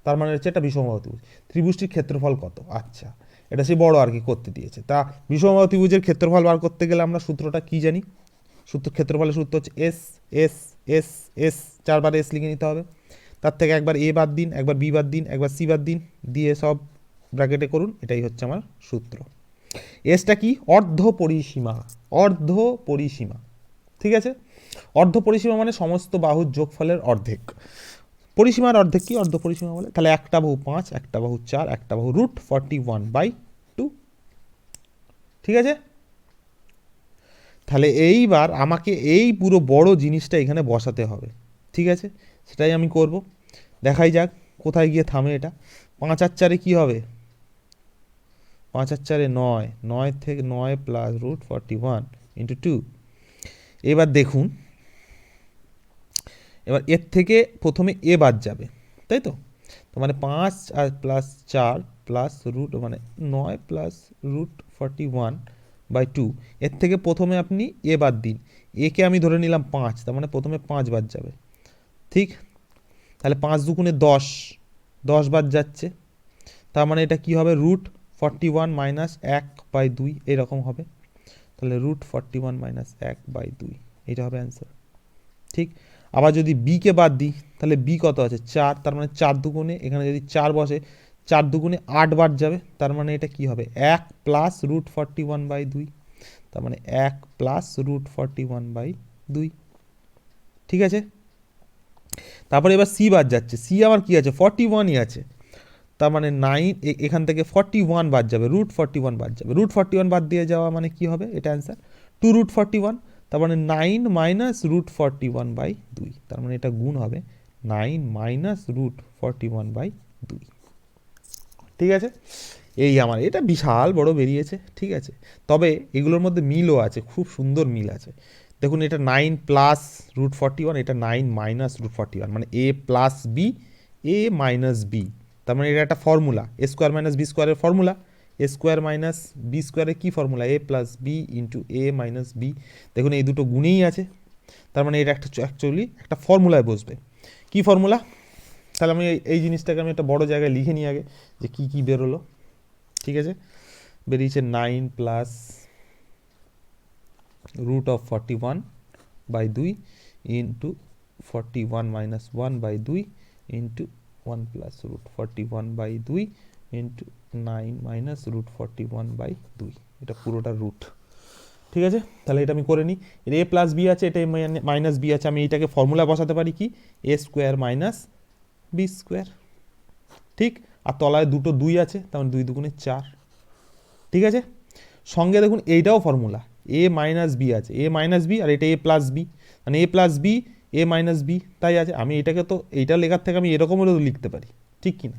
তার মানে হচ্ছে এটা বিষমবাহু ত্রিভুজ। ত্রিভুজটির ক্ষেত্রফল কত? আচ্ছা, এটা সে বড় আর কি করতে দিয়েছে। তা বিষমবাহু ত্রিভুজের ক্ষেত্রফল বার করতে গেলে আমরা সূত্রটা কি জানি? ক্ষেত্রফলের সূত্র হচ্ছে এস এস এস এস, 4বার এস লিখে নিতে হবে। তার থেকে একবার এ বাদ দিন, একবার বি বাদ দিন, একবার সি বাদ দিন, দিয়ে সব ব্র্যাকেটে করুন, এটাই হচ্ছে আমার সূত্র। এসটা কি? অর্ধ পরিসীমা, অর্ধ পরিসীমা, ঠিক আছে। অর্ধ পরিসীমা মানে সমস্ত বাহুর যোগফলের অর্ধেক। পরিসীমার অর্ধেক কি অর্ধ পরিসীমা বলে? তাহলে একটা বাহু 5, একটা বাহু 4, একটা বাহু রুট 41/2, ঠিক আছে। তাহলে এইবার আমাকে এই পুরো বড় জিনিসটা এখানে বসাতে হবে, ঠিক আছে, সেটাই আমি করব। দেখাই যাক কোথায় গিয়ে থামে এটা। 5 আর 4-এ কী হবে? 5 আর 4-এ 9, 9 থেকে 9 প্লাস রুট 41 ইন্টু 2। এবার দেখুন, এবার এর থেকে প্রথমে এ বাদ যাবে, তাই তো। তো মানে 5 আর প্লাস 4 প্লাস রুট মানে 9 প্লাস রুট 41/2। এর থেকে প্রথমে আপনি এ বাদ দিন, একে আমি ধরে নিলাম 5, তার মানে প্রথমে 5 বাদ যাবে, ঠিক? তাহলে 5 দুগুণে 10, 10 বাদ যাচ্ছে, তার মানে এটা কি হবে, রুট 41 মাইনাস 1/2 এরকম হবে। তাহলে রুট 41 মাইনাস 1/2 এটা হবে অ্যান্সার, ঠিক? আবার যদি বিকে বাদ দিই তাহলে বি কত আছে 4, তার মানে 4 দুগুণে এখানে যদি 4 বসে 4 দুগুণে 8 বাদ যাবে, তার মানে এটা কি হবে 1 প্লাস রুট 41/2, তার মানে 1 প্লাস রুট 41/2, ঠিক আছে? তারপরে এবার সি বাদ যাচ্ছে, সি আমার কি আছে 41ই আছে, তার মানে 9 এখান থেকে 41 বাদ যাবে, রুট 41 বাদ যাবে, রুট 41 বাদ দিয়ে যাওয়া মানে কি হবে, এটা অ্যান্সার 2 রুট 41, তার মানে 9 মাইনাস রুট 41/2, তার মানে এটা গুণ হবে 9 মাইনাস রুট 41/2, ঠিক আছে? এই আমার এটা বিশাল বড় বেরিয়েছে, ঠিক আছে? তবে এগুলোর মধ্যে মিলও আছে, খুব সুন্দর মিল আছে। দেখুন এটা 9 প্লাস রুট 41, এটা 9 মাইনাস রুট 41, মানে এ প্লাস বি, এ মাইনাস বি, তার মানে এটা একটা ফর্মুলা, এ স্কোয়ার মাইনাস বি স্কোয়ারের ফর্মুলা। এ স্কোয়ার মাইনাস বি স্কোয়ারের কী formula, A plus B into A minus B. দেখুন এই দুটো গুণেই আছে, তার মানে এটা একটা অ্যাকচুয়ালি একটা ফর্মুলায় বসবে। কী ফর্মুলা? তাহলে আমি এই জিনিসটাকে আমি একটা বড় জায়গায় লিখে নিই আগে, যে কী কী বেরোলো, ঠিক আছে? বেরিয়েছে 9 plus root of 41/2 into 41 minus 1/2 into 1 plus root 41/2 into 9 minus root 41/2, এটা পুরোটা রুট, ঠিক আছে? তাহলে এটা আমি করে নিই, এর এ প্লাস বি আছে, এটা মাইনাস বি আছে, আমি এটাকে ফর্মুলা বসাতে পারি কি, A square minus B square, ঠিক? আর তলায় দুটো 2 আছে, তার মানে 2 দুগুণে 4, ঠিক আছে? সঙ্গে দেখুন এইটাও ফর্মুলা, এ মাইনাস বি আছে, এ মাইনাস বি, আর এটা এ প্লাস বি, মানে এ প্লাস বি এ মাইনাস বি, তাই আছে। আমি এটাকে তো এইটা লেখার থেকে আমি এরকমও লিখতে পারি, ঠিক কি না?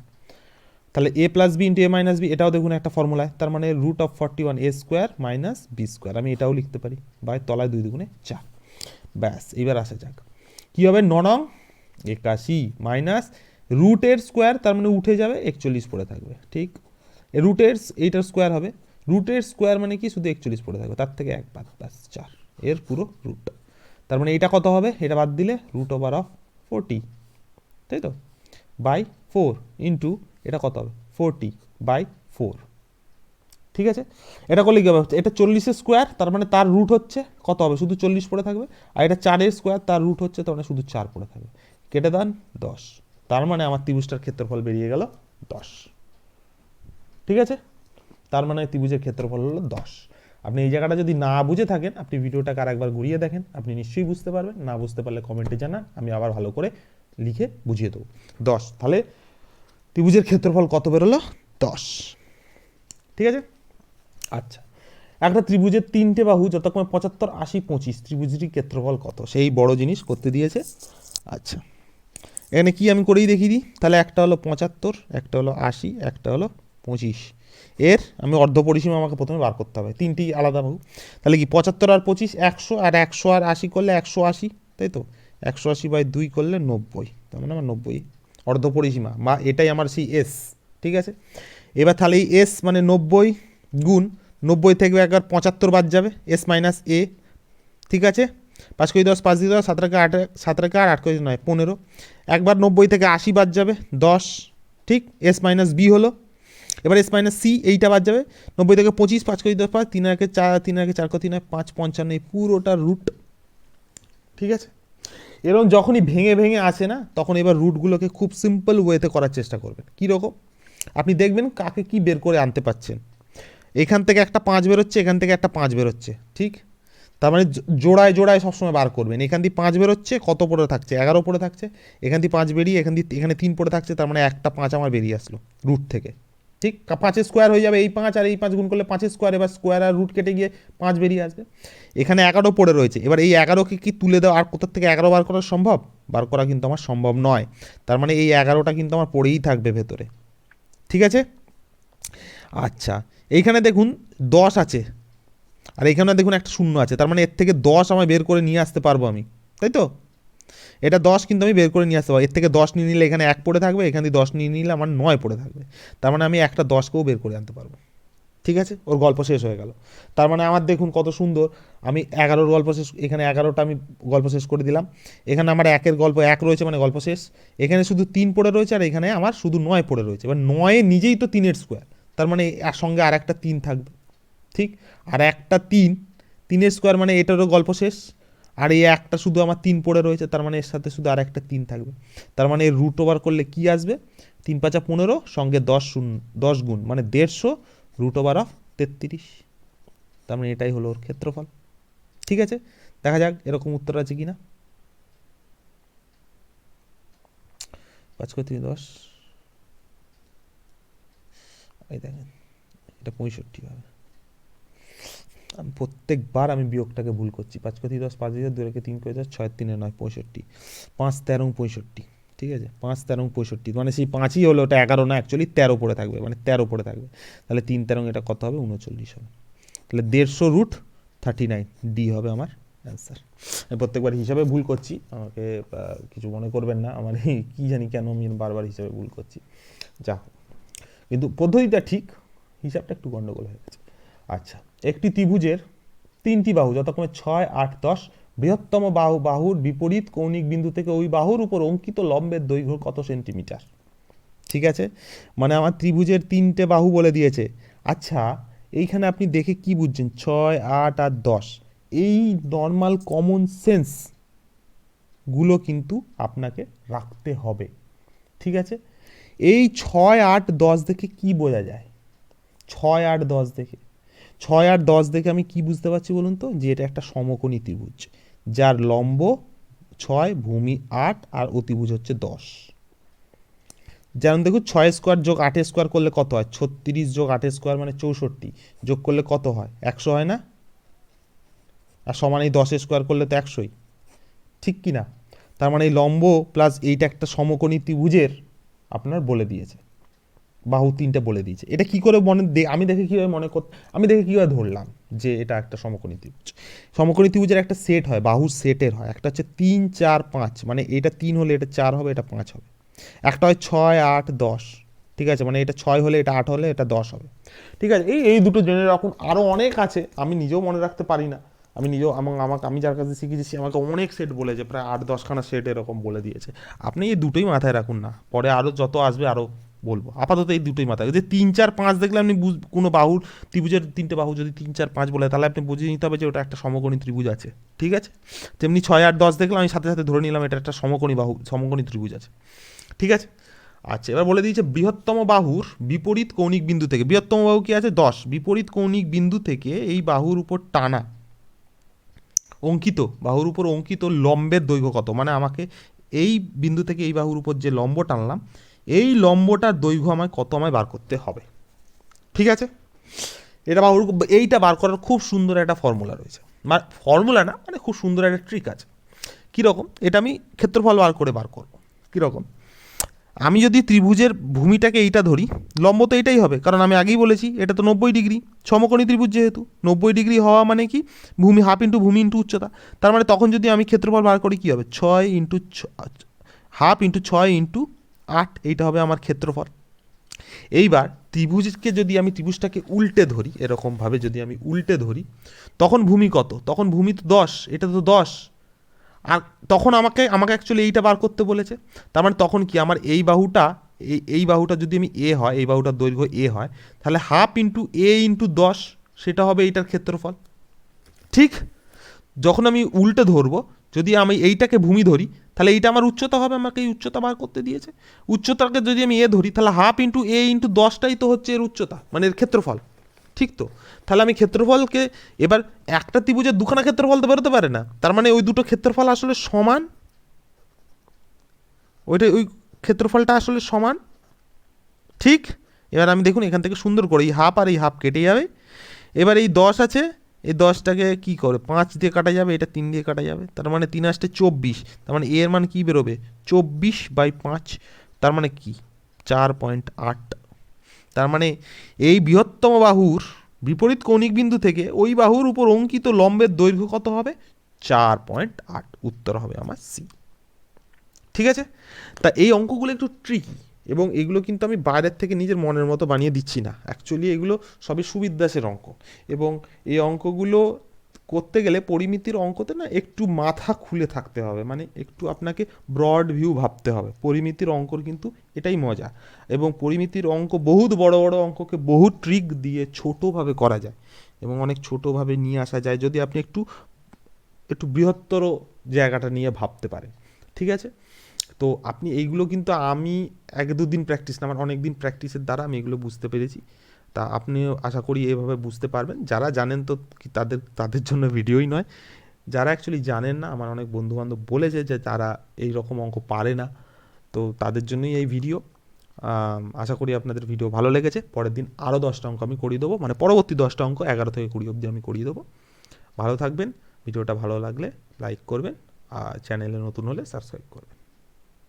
তাহলে A plus B into A minus B, এটাও দেখুন একটা ফর্মুলায়, তার মানে root of 41 A square minus B square, আমি এটাও লিখতে পারি, বাই তলায় 2 দুগুণে 4। ব্যাস, এবার আসা যাক কী হবে, 9 81 মাইনাস রুটের স্কোয়ার, তার মানে উঠে যাবে 41 পড়ে থাকবে, ঠিক? রুটের এইটার স্কোয়ার হবে, রুটের স্কোয়ার মানে কি, শুধু 41 পড়ে থাকবে, তার থেকে 1 বাদ, ব্যাস 4, এর পুরো রুট। তার মানে এটা কত হবে, এটা বাদ দিলে রুট ওভার অফ 40, তাই তো, বাই 4 ইন্টু এটা কত হবে 40/4, ঠিক আছে? এটা করলে কী হবে, এটা 40-এর স্কোয়ার, তার মানে তার রুট হচ্ছে কত হবে, শুধু 40 পড়ে থাকবে, আর এটা 4-এর স্কোয়ার, তার রুট হচ্ছে, তার মানে শুধু 4 পড়ে থাকবে, কেটে দেন 10, তার মানে আমার ত্রিভুজটার ক্ষেত্রফল বেরিয়ে গেল 10, ঠিক আছে? তার মানে ত্রিভুজের ক্ষেত্রফল হলো 10। আপনি এই জায়গাটা যদি না বুঝে থাকেন, আপনি ভিডিওটাকে আরেকবার ঘুরিয়ে দেখেন, আপনি নিশ্চয়ই বুঝতে পারবেন, না বুঝতে পারলে কমেন্টে জানান, আমি আবার ভালো করে লিখে বুঝিয়ে দেবো। 10, তাহলে ত্রিভুজের ক্ষেত্রফল কত বেরোলো 10, ঠিক আছে? আচ্ছা, একটা ত্রিভুজের 3টে বাহু যতক্ষণ 75, 80, 25, ত্রিভুজটির ক্ষেত্রফল কত, সেই বড় জিনিস করতে দিয়েছে। আচ্ছা, এখানে কি আমি করেই দেখিয়ে দিই, তাহলে একটা হলো 75, একটা হলো 80, একটা হলো 25, এর আমি অর্ধ পরিসীমা আমাকে প্রথমে বার করতে হবে, 3টি আলাদা বাহু, তাহলে কি 75 আর 25 100, আর 100 আর 80 করলে 180, তাই তো, 180/2 করলে 90, তার মানে আমার 90 অর্ধ পরিসীমা, বা এটাই আমার সেই এস, ঠিক আছে? এবার তাহলে এই এস মানে 90 গুণ 90 থেকে একবার 75 বাদ যাবে, এস মাইনাস এ, ঠিক আছে? 5 করে 10, 5 দিয়ে 10, 7 রেখে 8, 7 রেখে 8 করে 9, 15, একবার 90 থেকে 80 বাদ যাবে 10, ঠিক? এস মাইনাস বি হলো, এবার এস মাইনাস সি এইটা বাদ যাবে, 90 থেকে 25, 5 করে 10, 5, 3 রেখে 4, 3 রেখে 4 করে 3, 5, 55, এই পুরোটা রুট, ঠিক আছে? এরকম যখনই ভেঙে ভেঙে আসে না, তখন এবার রুটগুলোকে খুব সিম্পল ওয়েতে করার চেষ্টা করবেন। কীরকম, আপনি দেখবেন কাকে কি বের করে আনতে পারছেন, এখান থেকে একটা 5 বেরোচ্ছে, এখান থেকে একটা 5 বেরোচ্ছে, ঠিক? তার মানে জোড়ায় জোড়ায় সবসময় বার করবেন, এখান দিয়ে 5 বেরোচ্ছে, কত পড়ে থাকছে 11 পড়ে থাকছে, এখান দিয়ে 5 বেরিয়ে এখানে 3 পড়ে থাকছে, তার মানে একটা 5 আমার বেরিয়ে আসলো রুট থেকে, ঠিক? 5-এর স্কোয়ার হয়ে যাবে, এই 5 আর এই 5 গুণ করলে 5-এর স্কোয়ার, এবার স্কোয়ার আর রুট কেটে গিয়ে 5 বেরিয়ে আসবে। এখানে 11 পড়ে রয়েছে, এবার এই 11কে কি তুলে দেওয়া, আর কোথার থেকে 11 বার করা সম্ভব, বার করা কিন্তু আমার সম্ভব নয়, তার মানে এই 11টা কিন্তু আমার পড়েই থাকবে ভেতরে, ঠিক আছে? আচ্ছা, এইখানে দেখুন 10 আছে, আর এখানে দেখুন একটা 0 আছে, তার মানে এর থেকে 10 আমায় বের করে নিয়ে আসতে পারবো আমি, তাই তো? এটা 10 কিন্তু আমি বের করে নিয়ে আসতে পারবো, এর থেকে 10 নিয়ে নিলে এখানে 1 পড়ে থাকবে, এখানে 10 নিয়ে নিলে আমার 9 পড়ে থাকবে, তার মানে আমি একটা 10কেও বের করে আনতে পারবো। ঠিক আছে, ওর গল্প শেষ হয়ে গেল। তার মানে আমার দেখুন কত সুন্দর, আমি 11-র গল্প শেষ, এখানে 11টা আমি গল্প শেষ করে দিলাম, এখানে আমার 1-এর গল্প 1 রয়েছে মানে গল্প শেষ, এখানে শুধু 3 পড়ে রয়েছে আর এখানে আমার শুধু 9 পড়ে রয়েছে, এবার 9 নিজেই তো 3-এর স্কোয়ার, তার মানে এর সঙ্গে আর একটা 3 থাকবে। ঠিক, আর একটা 3-এর স্কোয়ার মানে এটারও গল্প শেষ, আর এই একটা শুধু আমার 3 পড়ে রয়েছে, তার মানে এর সাথে শুধু আর একটা 3 থাকবে, তার মানে এর রুট ওভার করলে কি আসবে, 3×5 = 15, সঙ্গে 10 গুণ মানে 150 রুট ওভার অফ 33, তার মানে এটাই হলো ওর ক্ষেত্রফল। ঠিক আছে, দেখা যাক এরকম উত্তর আছে কিনা। 5×3 = 10, এই দেখেন এটা 65 হবে। আমি প্রত্যেকবার আমি বিয়োগটাকে ভুল করছি, 5×3 = 10, 5 2 3 করে 10, 6 3 9 65, 5 13 65। ঠিক আছে, 5 13 65 মানে সেই 5ই হলো, ওটা 11 না, অ্যাকচুয়ালি 13 পড়ে থাকবে, মানে 13 পড়ে থাকবে, তাহলে 3 13 এটা কত হবে, 39 হবে, তাহলে 150 রুট 39, ডি হবে আমার অ্যান্সার। আমি প্রত্যেকবার হিসাবে ভুল করছি, আমাকে কিছু মনে করবেন না, আমার কী জানি কেন আমি বারবার হিসাবে ভুল করছি, যা কিন্তু পদ্ধতিটা ঠিক, হিসাবটা একটু গন্ডগোল হয়ে গেছে। আচ্ছা, একটি ত্রিভুজের 3টি বাহু যথাক্রমে 6 8 10, বৃহত্তম বাহুর বিপরীত কৌণিক বিন্দু থেকে ওই বাহুর উপর অঙ্কিত লম্বের দৈর্ঘ্য কত সেন্টিমিটার। ঠিক আছে, মানে আমার ত্রিভুজের 3টে বাহু বলে দিয়েছে। আচ্ছা, এইখানে আপনি দেখে কি বুঝছেন, 6 8 আর 10, এই নর্মাল কমন সেন্স গুলো কিন্তু আপনাকে রাখতে হবে। ঠিক আছে, এই 6 8 10 দেখে কি বোঝা যায়, 6 8 10 দেখে, 6 8 10 দেখে আমি কি বুঝতে পারছি বলুন তো, যে এটা একটা সমকোণী ত্রিভুজ, যার লম্ব 6, ভূমি 8 আর অতিভুজ হচ্ছে 10। যেমন দেখুন 6 স্কোয়ার যোগ 8 স্কোয়ার করলে কত হয়, 36 যোগ 8 স্কোয়ার মানে 64, যোগ করলে কত হয়, 100 হয় না, আর সমান এই 10 স্কোয়ার করলে তো 100ই, ঠিক কি না। তার মানে এই লম্ব প্লাস এইটা একটা সমকোণী ত্রিভুজের আপনার বলে দিয়েছে, বাহু 3টে বলে দিয়েছে। এটা কি করে আমি দেখে কীভাবে আমি দেখে কীভাবে ধরলাম যে এটা একটা সমকোণী ত্রিভুজ। সমকোণী ত্রিভুজের একটা সেট হয়, বাহুর সেটের হয়, একটা হচ্ছে 3 4 5, মানে এটা 3 হলে এটা 4 হবে, এটা 5 হবে। একটা হয় 6 8 10, ঠিক আছে, মানে এটা 6 হলে এটা 8 হলে এটা 10 হবে। ঠিক আছে, এই দুটো জেনে রাখুন, আরও অনেক আছে, আমি নিজেও মনে রাখতে পারি না, আমি নিজেও আমি যার কাছে শিখেছি আমাকে অনেক সেট বলেছে, প্রায় 8-10খানা সেট এরকম বলে দিয়েছে। আপনি এই দুটোই মাথায় রাখুন না, পরে আরও যত আসবে আরও বলবো, আপাতত এই দুটোই মাথায়, যে 3 4 5 দেখলে আপনি কোনো বাহুর ত্রিভুজের 3টে বাহু যদি 3 4 5 বলে, তাহলে আপনি বুঝে নিতে হবে যে ওটা একটা সমকোণী ত্রিভুজ আছে। ঠিক আছে, তেমনি 6 8 10 দেখলে আমি সাথে সাথে ধরে নিলাম এটা একটা সমকোণী ত্রিভুজ আছে। ঠিক আছে, আচ্ছা, এবার বলে দিয়েছে বৃহত্তম বাহুর বিপরীত কৌণিক বিন্দু থেকে, বৃহত্তম বাহু কি আছে 10, বিপরীত কৌণিক বিন্দু থেকে এই বাহুর উপর টানা অঙ্কিত, বাহুর উপর অঙ্কিত লম্বের দৈর্ঘ্য কত, মানে আমাকে এই বিন্দু থেকে এই বাহুর উপর যে লম্ব টানলাম, এই লম্বটার দৈর্ঘ্য আমায় বার করতে হবে। ঠিক আছে, এটা এইটা বার করার খুব সুন্দর একটা ফর্মুলা রয়েছে, মানে ফর্মুলা না, মানে খুব সুন্দর একটা ট্রিক আছে। কীরকম, এটা আমি ক্ষেত্রফল বার করবো কীরকম, আমি যদি ত্রিভুজের ভূমিটাকে এইটা ধরি, লম্ব তো এটাই হবে, কারণ আমি আগেই বলেছি এটা তো 90 ডিগ্রি, সমকোণী ত্রিভুজ যেহেতু 90 ডিগ্রি হওয়া মানে কি, ভূমি হাফ ইন্টু ভূমি ইন্টু উচ্চতা, তার মানে তখন যদি আমি ক্ষেত্রফল বার করি কী হবে, 6 ইন্টু হাফ ইন্টু 6 ইন্টু 8, এইটা হবে আমার ক্ষেত্রফল। এইবার ত্রিভুজকে যদি আমি ত্রিভুজটাকে উল্টে ধরি, এরকমভাবে যদি আমি উল্টে ধরি, তখন ভূমি কত, তখন ভূমি তো 10, এটা তো 10, আর তখন আমাকে অ্যাকচুয়ালি এইটা বার করতে বলেছে, তার মানে তখন কি আমার এই বাহুটা যদি আমি এ হয়, এই বাহুটার দৈর্ঘ্য এ হয়, তাহলে হাফ ইন্টু এ ইন্টু 10, সেটা হবে এইটার ক্ষেত্রফল। ঠিক, যখন আমি উল্টে ধরবো, যদি আমি এইটাকে ভূমি ধরি, তাহলে এইটা আমার উচ্চতা হবে, আমাকে এই উচ্চতা বার করতে দিয়েছে, উচ্চতাকে যদি আমি এ ধরি, তাহলে হাফ ইন্টু এ ইন্টু 10টাই তো হচ্ছে এর উচ্চতা, মানে এর ক্ষেত্রফল। ঠিক তো, তাহলে আমি ক্ষেত্রফলকে, এবার একটা ত্রিভুজের দুখানা ক্ষেত্রফল তো বেরোতে পারে না, তার মানে ওই দুটো ক্ষেত্রফল আসলে সমান, ওই ক্ষেত্রফলটা আসলে সমান। ঠিক, এবার আমি দেখুন এখান থেকে সুন্দর করে এই হাফ আর এই হাফ কেটে যাবে, এবার এই 10 আছে, এই 10টাকে কী করে 5 দিয়ে কাটা যাবে, এটা 3 দিয়ে কাটা যাবে, তার মানে 3 আসতে 24, তার মানে এর মান কী বেরোবে, 24/5, তার মানে কি 4.8। তার মানে এই বৃহত্তম বাহুর বিপরীত কৌণিক বিন্দু থেকে ওই বাহুর উপর অঙ্কিত লম্বের দৈর্ঘ্য কত হবে, 4.8, উত্তর হবে আমার সি। ঠিক আছে? তা এই অঙ্কগুলো একটু ট্রিকি, এবং এগুলো কিন্তু আমি বাইরের থেকে নিজের মনের মতো বানিয়ে দিচ্ছি না, অ্যাকচুয়ালি এগুলো সবই সুবিদ দাসের অঙ্ক। এবং এই অঙ্কগুলো করতে গেলে পরিমিতির অঙ্কতে না একটু মাথা খুলে থাকতে হবে, মানে একটু আপনাকে ব্রড ভিউ ভাবতে হবে। পরিমিতির অঙ্কর কিন্তু এটাই মজা, এবং পরিমিতির অঙ্ক বহুত বড় বড় অঙ্ককে বহু ট্রিক দিয়ে ছোটোভাবে করা যায়, এবং অনেক ছোটোভাবে নিয়ে আসা যায় যদি আপনি একটু একটু বৃহত্তর জায়গাটা নিয়ে ভাবতে পারেন। ঠিক আছে? তো আপনি এইগুলো কিন্তু আমি 1-2 দিন প্র্যাকটিস না, আমার অনেক দিন প্র্যাকটিসের দ্বারা আমি এগুলো বুঝতে পেরেছি। তা আপনিও আশা করি এভাবে বুঝতে পারবেন। যারা জানেন তো কি তাদের তাদের জন্য ভিডিওই নয়। যারা অ্যাকচুয়ালি জানেন না, আমার অনেক বন্ধুবান্ধব বলেছে যে তারা এই রকম অঙ্ক পারে না, তো তাদের জন্যই এই ভিডিও। আশা করি আপনাদের ভিডিও ভালো লেগেছে। পরের দিন আরও 10টা অঙ্ক আমি করিয়ে দেবো, মানে পরবর্তী 10টা অঙ্ক 11 থেকে 20 অবধি আমি করিয়ে দেবো। ভালো থাকবেন। ভিডিওটা ভালো লাগলে লাইক করবেন, আর চ্যানেলে নতুন হলে সাবস্ক্রাইব করবেন।